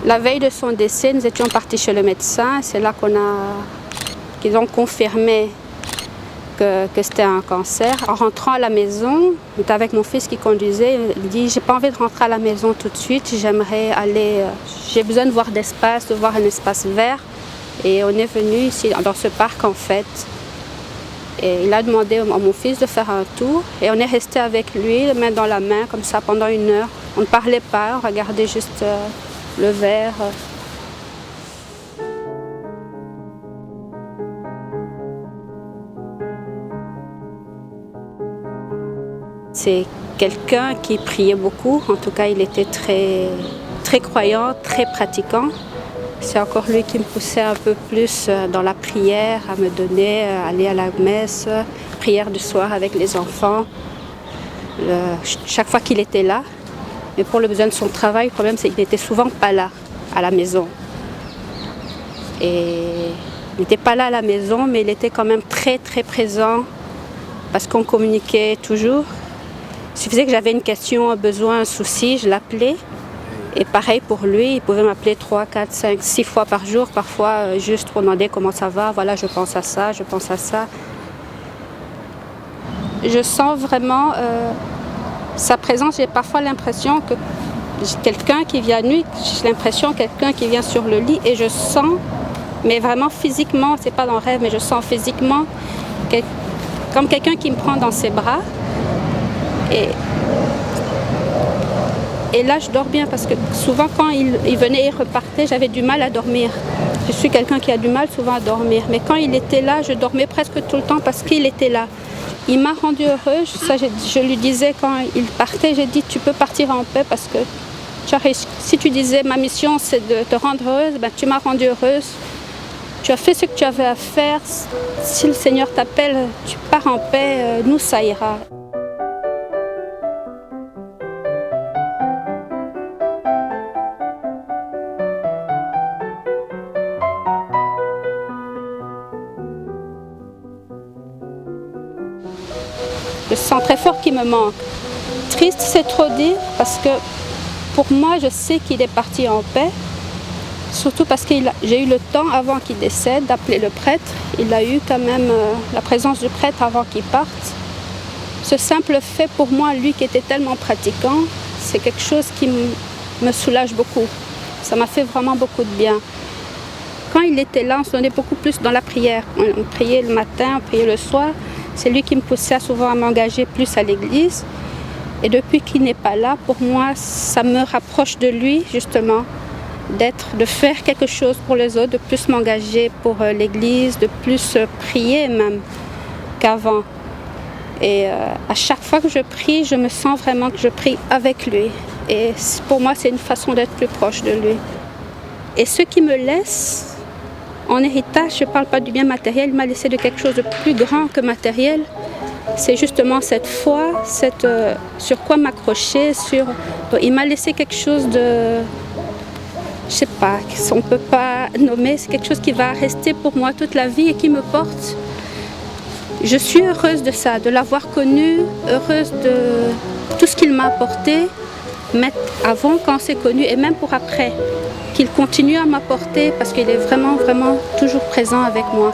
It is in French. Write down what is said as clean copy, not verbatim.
La veille de son décès, nous étions partis chez le médecin. C'est là qu'ils ont confirmé que c'était un cancer. En rentrant à la maison, j'étais avec mon fils qui conduisait. Il dit, j'ai pas envie de rentrer à la maison tout de suite. J'aimerais aller, j'ai besoin de voir d'espace, de voir un espace vert. Et on est venu ici dans ce parc en fait. Et il a demandé à mon fils de faire un tour. Et on est resté avec lui, les mains dans la main, comme ça pendant 1 heure. On ne parlait pas, on regardait juste le verre. C'est quelqu'un qui priait beaucoup, en tout cas il était très croyant, très pratiquant. C'est encore lui qui me poussait un peu plus dans la prière, à me donner, aller à la messe, prière du soir avec les enfants. Chaque fois qu'il était là, mais pour le besoin de son travail, le problème c'est qu'il n'était souvent pas là, à la maison. Et il n'était pas là à la maison, mais il était quand même très présent, parce qu'on communiquait toujours. Il suffisait que j'avais une question, un besoin, un souci, je l'appelais. Et pareil pour lui, il pouvait m'appeler 3, 4, 5, 6 fois par jour, parfois juste pour demander comment ça va, voilà, je pense à ça, je pense à ça. Je sens vraiment sa présence, j'ai parfois l'impression que j'ai quelqu'un qui vient à nuit, j'ai l'impression quelqu'un qui vient sur le lit et je sens, mais vraiment physiquement, c'est pas dans le rêve, mais je sens physiquement comme quelqu'un qui me prend dans ses bras. Et là, je dors bien parce que souvent, quand il venait et repartait, j'avais du mal à dormir. Je suis quelqu'un qui a du mal souvent à dormir. Mais quand il était là, je dormais presque tout le temps parce qu'il était là. Il m'a rendue heureuse. Ça, je lui disais quand il partait, j'ai dit, tu peux partir en paix parce que si tu disais, ma mission, c'est de te rendre heureuse, ben, tu m'as rendue heureuse. Tu as fait ce que tu avais à faire. Si le Seigneur t'appelle, tu pars en paix, nous, ça ira. Je sens très fort qu'il me manque. Triste, c'est trop dire, parce que pour moi, je sais qu'il est parti en paix. Surtout parce que j'ai eu le temps, avant qu'il décède, d'appeler le prêtre. Il a eu quand même la présence du prêtre avant qu'il parte. Ce simple fait, pour moi, lui qui était tellement pratiquant, c'est quelque chose qui me soulage beaucoup. Ça m'a fait vraiment beaucoup de bien. Quand il était là, on se donnait beaucoup plus dans la prière. On priait le matin, on priait le soir. C'est lui qui me poussait souvent à m'engager plus à l'église. Et depuis qu'il n'est pas là, pour moi, ça me rapproche de lui, justement, de faire quelque chose pour les autres, de plus m'engager pour l'église, de plus prier même qu'avant. Et à chaque fois que je prie, je me sens vraiment que je prie avec lui. Et pour moi, c'est une façon d'être plus proche de lui. Et ce qui me laisse en héritage, je ne parle pas du bien matériel, il m'a laissé de quelque chose de plus grand que matériel. C'est justement cette foi, sur quoi m'accrocher. Il m'a laissé quelque chose de, je ne sais pas, on ne peut pas nommer. C'est quelque chose qui va rester pour moi toute la vie et qui me porte. Je suis heureuse de ça, de l'avoir connu, heureuse de tout ce qu'il m'a apporté, mais avant, quand on s'est connu, et même pour après. Qu'il continue à m'apporter parce qu'il est vraiment toujours présent avec moi.